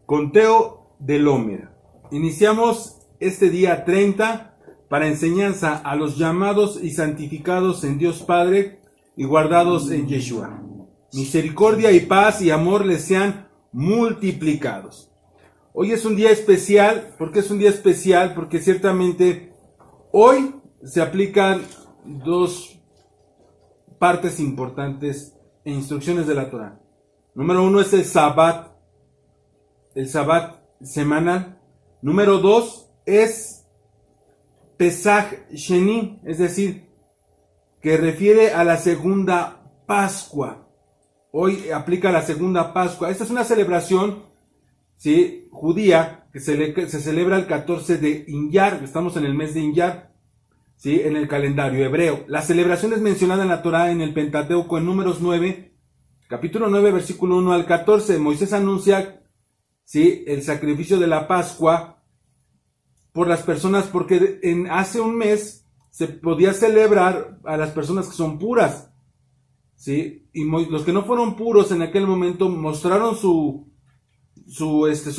Conteo del Omer. Iniciamos este día 30 para enseñanza a los llamados y santificados en Dios Padre y guardados en Yeshua. Misericordia y paz y amor les sean multiplicados. Hoy es un día especial. ¿Por qué es un día especial? Porque ciertamente hoy se aplican dos partes importantes e instrucciones de la Torah. Número 1 es el Sabbat semanal. Número 2 es Pesach Sheni, es decir, que refiere a la segunda Pascua. Hoy aplica la segunda Pascua. Esta es una celebración, ¿sí?, judía que se celebra el 14 de Iyar. Estamos en el mes de Iyar, ¿sí?, en el calendario hebreo. La celebración es mencionada en la Torah en el Pentateuco en Números 9, capítulo 9, versículo 1 al 14. Moisés anuncia, ¿sí?, el sacrificio de la Pascua por las personas, porque hace un mes se podía celebrar a las personas que son puras, ¿sí? Y los que no fueron puros en aquel momento mostraron su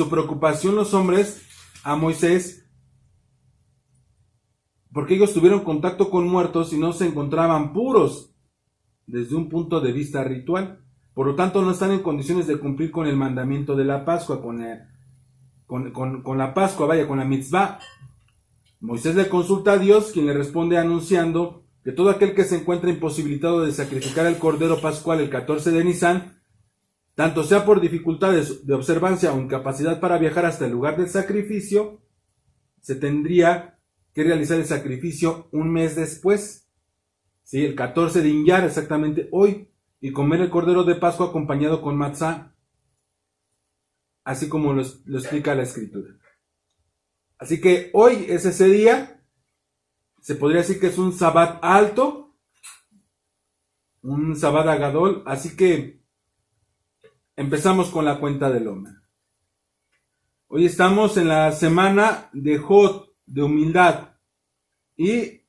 preocupación, los hombres, a Moisés, porque ellos tuvieron contacto con muertos y no se encontraban puros desde un punto de vista ritual. Por lo tanto, no están en condiciones de cumplir con el mandamiento de la Pascua, con la Pascua, con la mitzvah. Moisés le consulta a Dios, quien le responde anunciando que todo aquel que se encuentra imposibilitado de sacrificar el cordero pascual el 14 de Nisan, tanto sea por dificultades de observancia o incapacidad para viajar hasta el lugar del sacrificio, se tendría que realizar el sacrificio un mes después, ¿sí?, el 14 de Iyar, exactamente hoy, y comer el cordero de Pascua acompañado con matzá, así como lo explica la Escritura. Así que hoy es ese día. Se podría decir que es un Sabbat alto, un Sabbat agadol. Así que empezamos con la cuenta del Omer. Hoy estamos en la semana de Jot, de humildad, y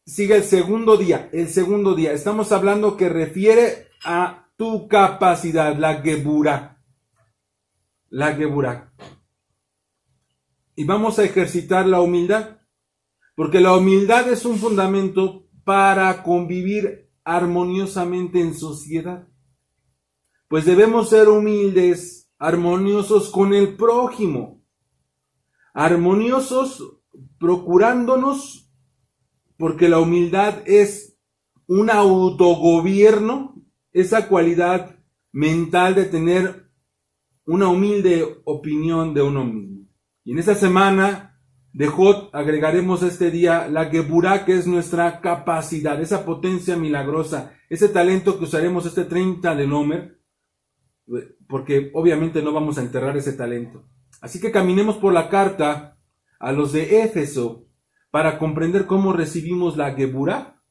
sigue el segundo día. Estamos hablando que refiere a tu capacidad, la Geburah. Y vamos a ejercitar la humildad, porque la humildad es un fundamento para convivir armoniosamente en sociedad. Pues debemos ser humildes, armoniosos con el prójimo, armoniosos procurándonos, porque la humildad es un autogobierno, esa cualidad mental de tener una humilde opinión de uno mismo. Y en esta semana de Jot agregaremos este día la Geburah, que es nuestra capacidad, esa potencia milagrosa, ese talento que usaremos este 30 del Omer, porque obviamente no vamos a enterrar ese talento. Así que caminemos por la carta a los de Éfeso para comprender cómo recibimos la Geburah,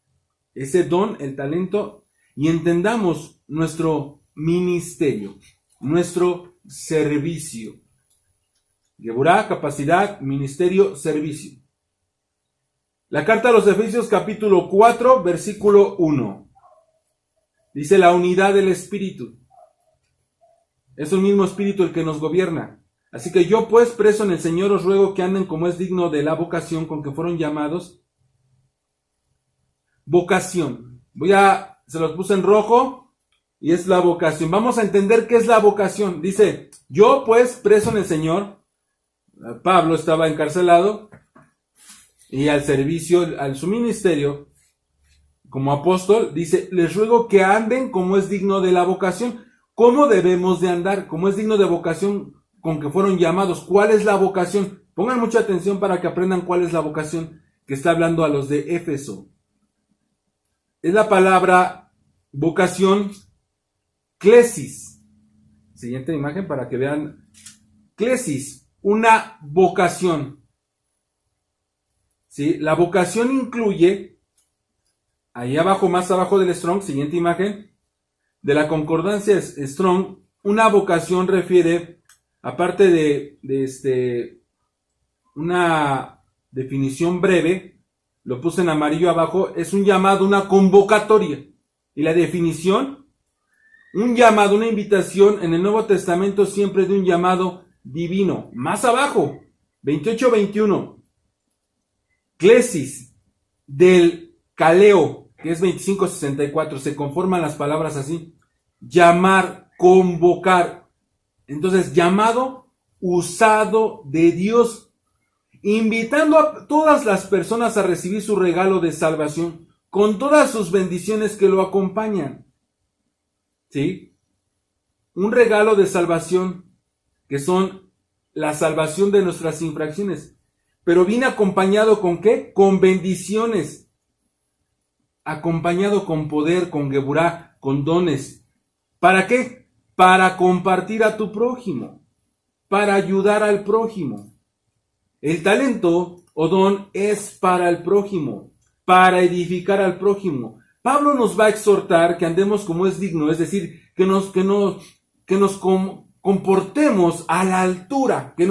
ese don, el talento, y entendamos nuestro ministerio, nuestro servicio. Geburah, capacidad, ministerio, servicio. La carta a los Efesios, capítulo 4, versículo 1. Dice: la unidad del Espíritu. Es un mismo Espíritu el que nos gobierna. Así que yo, pues, preso en el Señor, os ruego que anden como es digno de la vocación con que fueron llamados. Vocación. Se los puse en rojo, y es la vocación. Vamos a entender qué es la vocación. Dice: yo, pues, preso en el Señor. Pablo estaba encarcelado y al servicio, a su ministerio como apóstol, dice: les ruego que anden como es digno de la vocación. ¿Cómo debemos de andar? Como es digno de vocación con que fueron llamados. ¿Cuál es la vocación? Pongan mucha atención para que aprendan cuál es la vocación que está hablando a los de Éfeso. Es la palabra vocación, klesis. Siguiente imagen para que vean. Klesis. Una vocación. ¿Sí? La vocación incluye, ahí abajo, más abajo del Strong, siguiente imagen, de la concordancia Strong, una vocación refiere, aparte de una definición breve, lo puse en amarillo abajo, es un llamado, una convocatoria. Y la definición, un llamado, una invitación en el Nuevo Testamento siempre de un llamado divino. Más abajo, 28-21. Clesis del Caleo, que es 25-64. Se conforman las palabras así. Llamar, convocar. Entonces, llamado, usado de Dios, invitando a todas las personas a recibir su regalo de salvación, con todas sus bendiciones que lo acompañan. ¿Sí? Un regalo de salvación, que son la salvación de nuestras infracciones. Pero viene acompañado ¿con qué? Con bendiciones. Acompañado con poder, con geburá, con dones. ¿Para qué? Para compartir a tu prójimo. Para ayudar al prójimo. El talento o don es para el prójimo, para edificar al prójimo. Pablo nos va a exhortar que andemos como es digno, es decir, que nos comportemos a la altura, que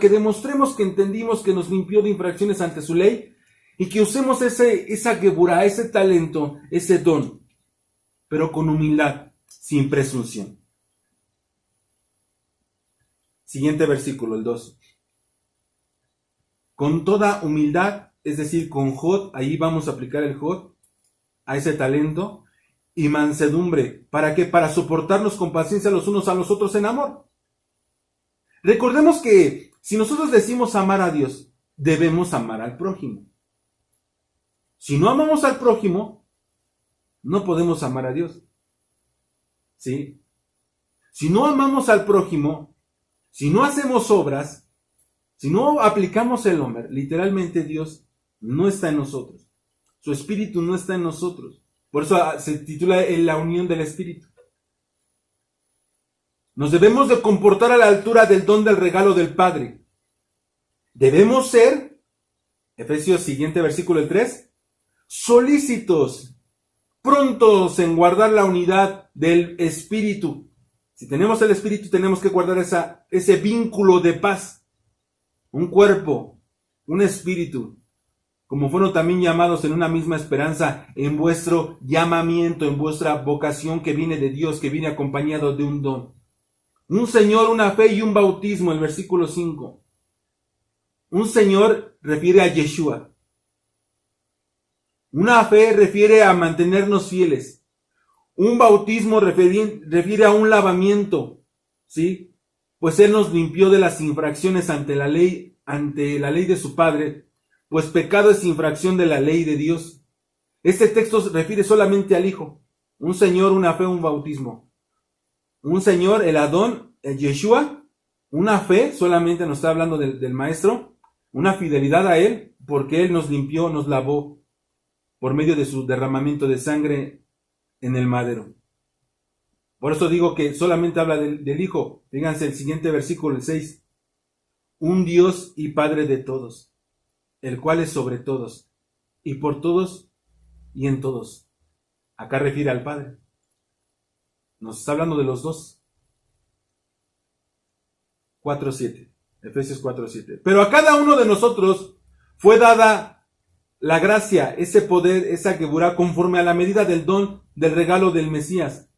demostremos que entendimos que nos limpió de infracciones ante su ley y que usemos esa geburá, ese talento, ese don, pero con humildad, sin presunción. Siguiente versículo, el 2. Con toda humildad, es decir, con jod, ahí vamos a aplicar el jod a ese talento, y mansedumbre. ¿Para qué? Para soportarnos con paciencia los unos a los otros en amor. Recordemos que si nosotros decimos amar a Dios, debemos amar al prójimo. Si no amamos al prójimo, no podemos amar a Dios. ¿Sí? Si no amamos al prójimo, si no hacemos obras, si no aplicamos el Homer, literalmente Dios no está en nosotros. Su espíritu no está en nosotros. Por eso se titula la unión del espíritu. Nos debemos de comportar a la altura del don del regalo del Padre. Debemos ser, Efesios siguiente versículo el 3, solícitos, prontos en guardar la unidad del espíritu. Si tenemos el espíritu, tenemos que guardar ese vínculo de paz. Un cuerpo, un espíritu, como fueron también llamados en una misma esperanza, en vuestro llamamiento, en vuestra vocación que viene de Dios, que viene acompañado de un don. Un Señor, una fe y un bautismo, el versículo 5. Un Señor refiere a Yeshua. Una fe refiere a mantenernos fieles. Un bautismo refiere a un lavamiento, ¿sí? Pues Él nos limpió de las infracciones ante la ley de su Padre, pues pecado es infracción de la ley de Dios. Este texto se refiere solamente al Hijo. Un Señor, una fe, un bautismo. Un Señor, el Adón, el Yeshua, una fe, solamente nos está hablando del Maestro, una fidelidad a Él, porque Él nos limpió, nos lavó, por medio de su derramamiento de sangre en el madero. Por eso digo que solamente habla del Hijo. Fíjense el siguiente versículo, el 6. Un Dios y Padre de todos, el cual es sobre todos, y por todos, y en todos. Acá refiere al Padre. Nos está hablando de los dos. 4:7. Efesios 4:7. Pero a cada uno de nosotros fue dada la gracia, ese poder, esa geburá, conforme a la medida del don del regalo del Mesías.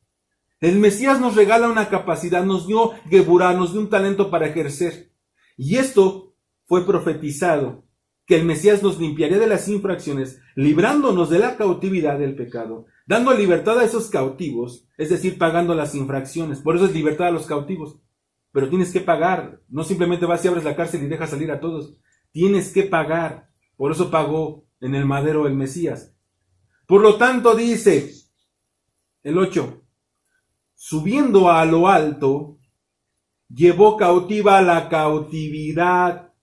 El Mesías nos regala una capacidad, nos dio geburá, nos dio un talento para ejercer. Y esto fue profetizado, que el Mesías nos limpiaría de las infracciones, librándonos de la cautividad del pecado, dando libertad a esos cautivos, es decir, pagando las infracciones. Por eso es libertad a los cautivos. Pero tienes que pagar. No simplemente vas y abres la cárcel y dejas salir a todos. Tienes que pagar. Por eso pagó en el madero el Mesías. Por lo tanto dice el 8. Subiendo a lo alto, llevó cautiva la cautividad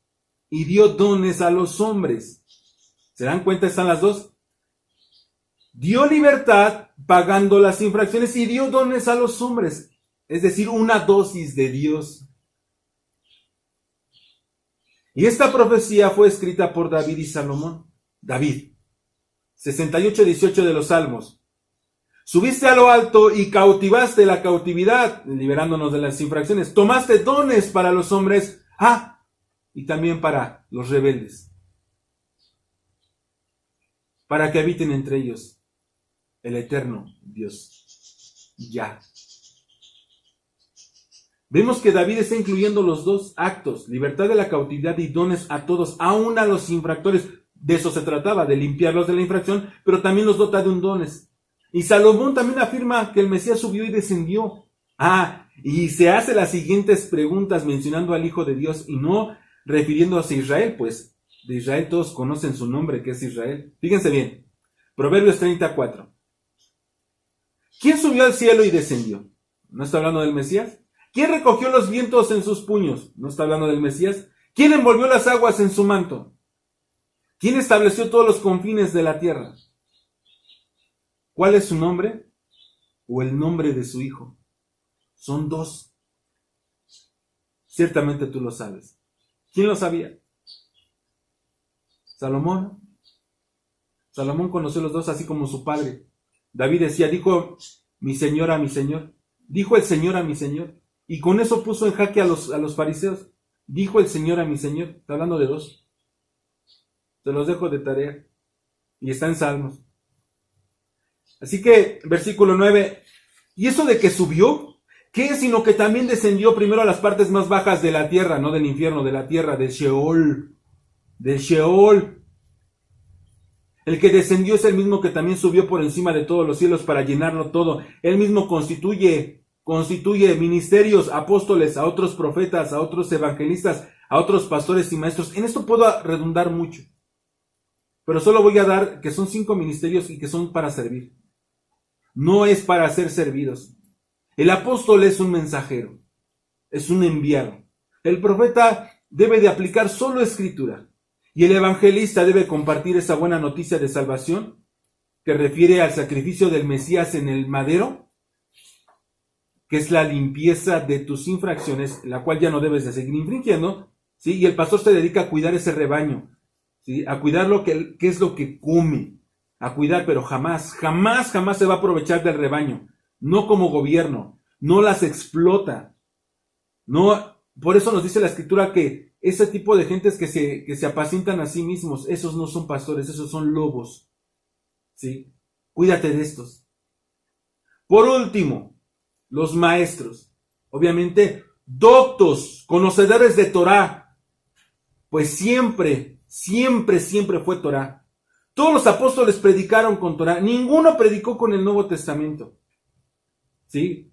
y dio dones a los hombres. ¿Se dan cuenta? Están las dos. Dio libertad pagando las infracciones y dio dones a los hombres. Es decir, una dosis de Dios. Y esta profecía fue escrita por David y Salomón. David, 68:18 de los Salmos. Subiste a lo alto y cautivaste la cautividad, liberándonos de las infracciones. Tomaste dones para los hombres, y también para los rebeldes, para que habiten entre ellos el eterno Dios. Ya. Vemos que David está incluyendo los dos actos, libertad de la cautividad y dones a todos, aún a los infractores. De eso se trataba, de limpiarlos de la infracción, pero también los dota de un dones. Y Salomón también afirma que el Mesías subió y descendió. Y se hace las siguientes preguntas mencionando al Hijo de Dios y no refiriéndose a Israel, pues de Israel todos conocen su nombre, que es Israel. Fíjense bien, Proverbios 34. ¿Quién subió al cielo y descendió? ¿No está hablando del Mesías? ¿Quién recogió los vientos en sus puños? ¿No está hablando del Mesías? ¿Quién envolvió las aguas en su manto? ¿Quién estableció todos los confines de la tierra? ¿Cuál es su nombre? ¿O el nombre de su hijo? Son dos. Ciertamente tú lo sabes. ¿Quién lo sabía? Salomón. Salomón conoció los dos así como su padre. David decía, dijo mi señor a mi señor. Dijo el Señor a mi Señor. Y con eso puso en jaque a los fariseos. Dijo el Señor a mi Señor. Está hablando de dos. Se los dejo de tarea. Y está en Salmos. Así que, versículo 9. ¿Y eso de que subió? ¿Qué es? Sino que también descendió primero a las partes más bajas de la tierra, no del infierno, de la tierra, del Sheol. Del Sheol. El que descendió es el mismo que también subió por encima de todos los cielos para llenarlo todo. Él mismo constituye ministerios, apóstoles, a otros profetas, a otros evangelistas, a otros pastores y maestros. En esto puedo redundar mucho, pero solo voy a dar que son 5 ministerios y que son para servir. No es para ser servidos. El apóstol es un mensajero, es un enviado. El profeta debe de aplicar solo escritura. Y el evangelista debe compartir esa buena noticia de salvación que refiere al sacrificio del Mesías en el madero, que es la limpieza de tus infracciones, la cual ya no debes de seguir infringiendo, ¿sí? Y el pastor se dedica a cuidar ese rebaño, ¿sí? A cuidar qué es lo que come, a cuidar, pero jamás se va a aprovechar del rebaño, no como gobierno, no las explota, no. Por eso nos dice la Escritura que ese tipo de gentes que se apacientan a sí mismos, esos no son pastores, esos son lobos. ¿Sí? Cuídate de estos. Por último, los maestros. Obviamente, doctos, conocedores de Torá. Pues siempre fue Torá. Todos los apóstoles predicaron con Torá. Ninguno predicó con el Nuevo Testamento. ¿Sí?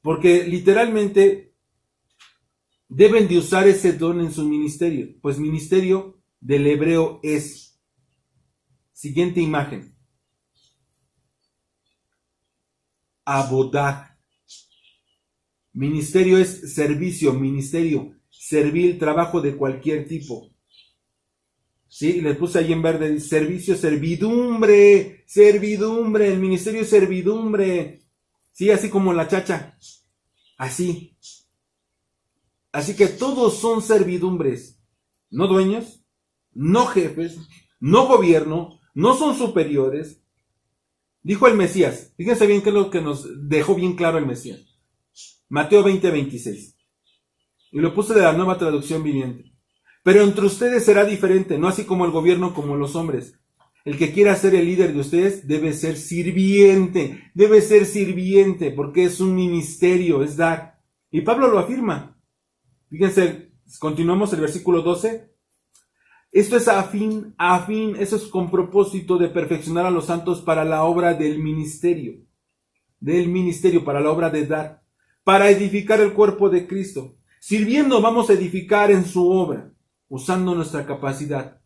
Porque literalmente deben de usar ese don en su ministerio. Pues ministerio del hebreo es. Siguiente imagen. Abodah. Ministerio es servicio, ministerio, servir, trabajo de cualquier tipo. Sí, les puse ahí en verde, servicio, servidumbre, el ministerio es servidumbre. Sí, así como la chacha. Así. Así que todos son servidumbres, no dueños, no jefes, no gobierno, no son superiores. Dijo el Mesías, fíjense bien qué es lo que nos dejó bien claro el Mesías. Mateo 20:26. Y lo puse de la Nueva Traducción Viviente. Pero entre ustedes será diferente, no así como el gobierno como los hombres. El que quiera ser el líder de ustedes debe ser sirviente, porque es un ministerio, es dar. Y Pablo lo afirma. Fíjense, continuamos el versículo 12. Esto es eso es con propósito de perfeccionar a los santos para la obra del ministerio, para la obra de dar, para edificar el cuerpo de Cristo. Sirviendo vamos a edificar en su obra, usando nuestra capacidad,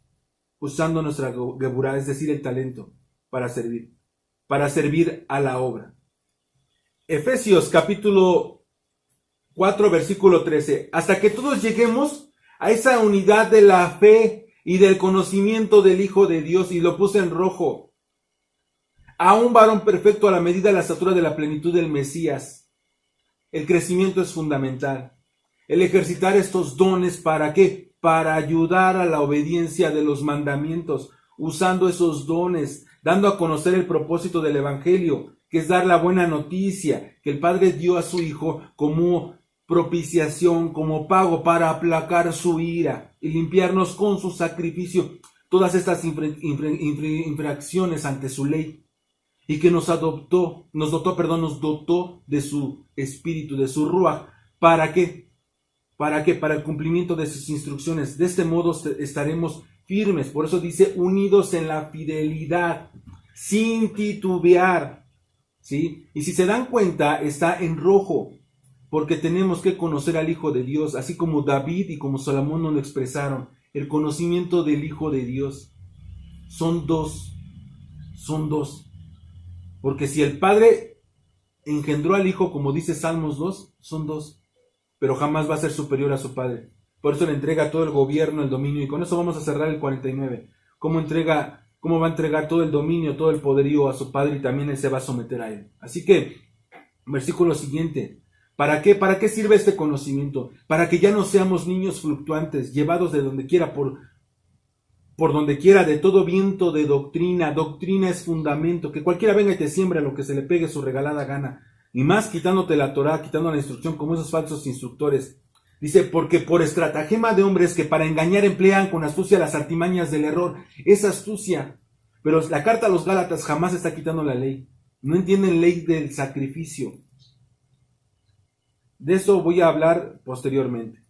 usando nuestra geburá, es decir, el talento, para servir a la obra. Efesios capítulo 4, versículo 13. Hasta que todos lleguemos a esa unidad de la fe y del conocimiento del Hijo de Dios, y lo puse en rojo, a un varón perfecto a la medida de la estatura de la plenitud del Mesías. El crecimiento es fundamental. El ejercitar estos dones, ¿para qué? Para ayudar a la obediencia de los mandamientos, usando esos dones, dando a conocer el propósito del Evangelio, que es dar la buena noticia, que el Padre dio a su Hijo como propiciación, como pago para aplacar su ira y limpiarnos con su sacrificio todas estas infracciones ante su ley, y que nos dotó de su espíritu, de su ruaj, ¿Para qué? ¿Para qué? Para el cumplimiento de sus instrucciones. De este modo estaremos firmes. Por eso dice, unidos en la fidelidad, sin titubear. ¿Sí? Y si se dan cuenta, está en rojo, porque tenemos que conocer al Hijo de Dios, así como David y como Salomón nos lo expresaron. El conocimiento del Hijo de Dios. Son dos. Porque si el Padre engendró al Hijo, como dice Salmos 2, son dos, pero jamás va a ser superior a su Padre. Por eso le entrega todo el gobierno, el dominio, y con eso vamos a cerrar el 49. ¿Cómo va a entregar todo el dominio, todo el poderío a su Padre, y también Él se va a someter a Él? Así que, versículo siguiente. ¿Para qué? ¿Para qué sirve este conocimiento? Para que ya no seamos niños fluctuantes, llevados de donde quiera, por donde quiera, de todo viento de doctrina. Doctrina es fundamento, que cualquiera venga y te siembra lo que se le pegue su regalada gana, y más quitándote la Torá, quitando la instrucción, como esos falsos instructores. Dice, porque por estratagema de hombres que para engañar emplean con astucia las artimañas del error. Es astucia. Pero la carta a los Gálatas jamás está quitando la ley. No entienden ley del sacrificio. De eso voy a hablar posteriormente.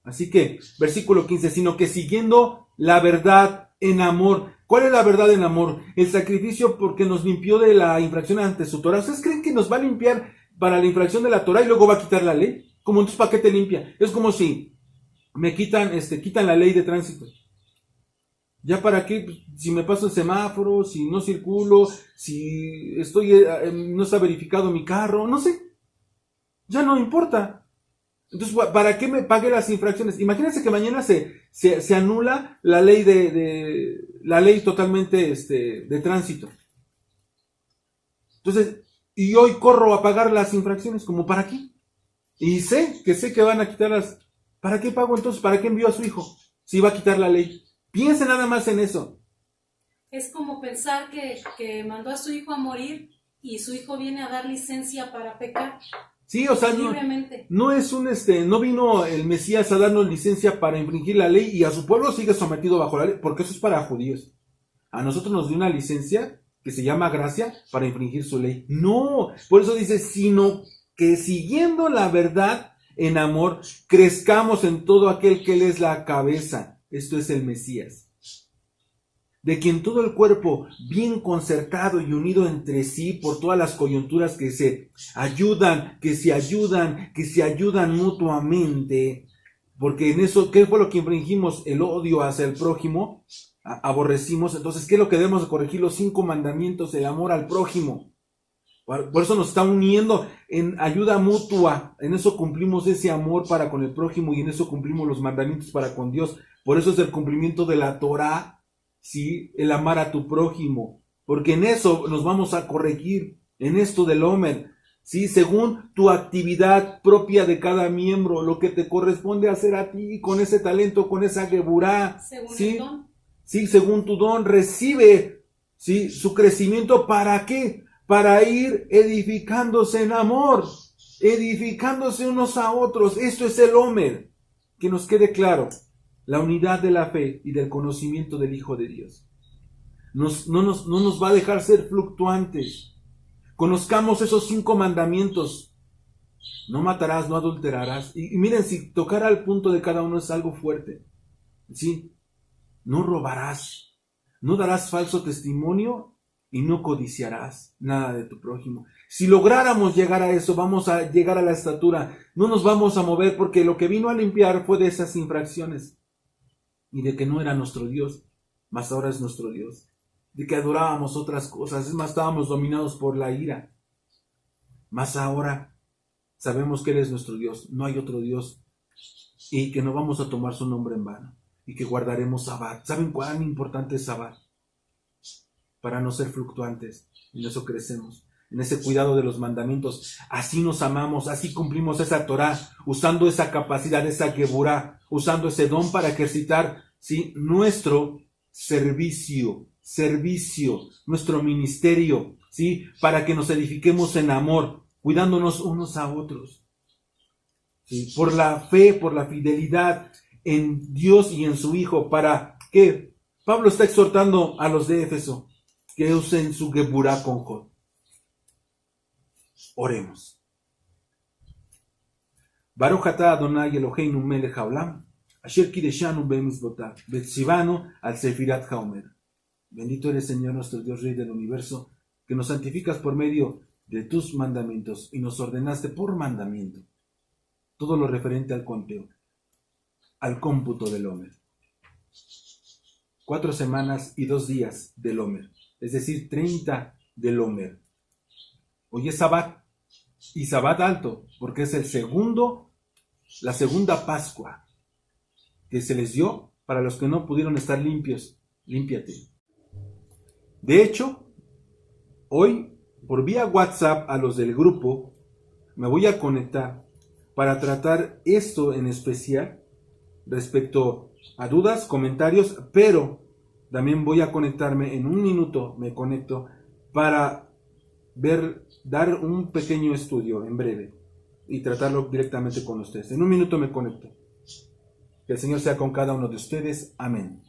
Así que, versículo 15, sino que siguiendo la verdad en amor. ¿Cuál es la verdad en amor? El sacrificio porque nos limpió de la infracción ante su Torah. ¿Ustedes creen que nos va a limpiar para la infracción de la Torah y luego va a quitar la ley? Como entonces, ¿para qué te limpia? Es como si me quitan la ley de tránsito. ¿Ya para qué? Pues, si me paso el semáforo, si no circulo, si no está verificado mi carro, no sé. Ya no importa. Entonces, ¿para qué me pague las infracciones? Imagínense que mañana se anula la ley la ley totalmente de tránsito. Entonces, y hoy corro a pagar las infracciones, ¿como para qué? Y sé que van a quitarlas. ¿Para qué pago entonces? ¿Para qué envió a su hijo? Si va a quitar la ley. Piense nada más en eso. Es como pensar que mandó a su hijo a morir y su hijo viene a dar licencia para pecar. Sí, o sea, no es no vino el Mesías a darnos licencia para infringir la ley y a su pueblo sigue sometido bajo la ley, porque eso es para judíos. A nosotros nos dio una licencia que se llama gracia para infringir su ley. No, por eso dice, sino que siguiendo la verdad en amor, crezcamos en todo aquel que Él es la cabeza. Esto es el Mesías. De quien todo el cuerpo, bien concertado y unido entre sí por todas las coyunturas que se ayudan mutuamente, porque en eso, ¿qué fue lo que infringimos? El odio hacia el prójimo, aborrecimos. Entonces, ¿qué es lo que debemos corregir? Los 5 mandamientos, el amor al prójimo. Por eso nos está uniendo en ayuda mutua. En eso cumplimos ese amor para con el prójimo y en eso cumplimos los mandamientos para con Dios. Por eso es el cumplimiento de la Torá, ¿sí? El amar a tu prójimo. Porque en eso nos vamos a corregir, en esto del Omer, ¿sí? Según tu actividad propia de cada miembro, lo que te corresponde hacer a ti, con ese talento, con esa geburá, según ¿sí? el don. Sí, según tu don, recibe, ¿sí? Su crecimiento. ¿Para qué? Para ir edificándose en amor, edificándose unos a otros. Esto es el Omer. Que nos quede claro, la unidad de la fe y del conocimiento del Hijo de Dios. No nos va a dejar ser fluctuantes. Conozcamos esos 5 mandamientos. No matarás, no adulterarás. Y miren, si tocar al punto de cada uno es algo fuerte. ¿Sí? No robarás. No darás falso testimonio. Y no codiciarás nada de tu prójimo. Si lográramos llegar a eso, vamos a llegar a la estatura. No nos vamos a mover porque lo que vino a limpiar fue de esas infracciones. Y de que no era nuestro Dios, mas ahora es nuestro Dios. De que adorábamos otras cosas, es más, estábamos dominados por la ira. Mas ahora sabemos que Él es nuestro Dios, no hay otro Dios. Y que no vamos a tomar su nombre en vano. Y que guardaremos Sabbat. ¿Saben cuán importante es Sabbat? Para no ser fluctuantes. En eso crecemos. En ese cuidado de los mandamientos. Así nos amamos, así cumplimos esa Torah, usando esa capacidad, esa geburá, usando ese don para ejercitar, ¿sí? Nuestro servicio, nuestro ministerio, ¿sí? Para que nos edifiquemos en amor, cuidándonos unos a otros, ¿sí? Por la fe, por la fidelidad en Dios y en su Hijo. ¿Para qué? Pablo está exhortando a los de Éfeso que usen su geburá con Jod. Oremos. Baruch atah Adonai Eloheinu melech haolam, asher kideshanu be'mitzvotav, vetzivanu al sefirat haomer. Bendito eres, Señor, nuestro Dios, Rey del universo, que nos santificas por medio de tus mandamientos y nos ordenaste por mandamiento todo lo referente al conteo, al cómputo del Omer. 4 semanas y 2 días del Omer, es decir, 30 del Omer. Hoy es Sabat, y Sabat alto, porque es la segunda Pascua que se les dio para los que no pudieron estar limpios. Límpiate. De hecho, hoy, por vía WhatsApp a los del grupo, me voy a conectar para tratar esto en especial respecto a dudas, comentarios, pero también voy a conectarme en un minuto, me conecto para dar un pequeño estudio en breve y tratarlo directamente con ustedes. En un minuto me conecto. Que el Señor sea con cada uno de ustedes. Amén.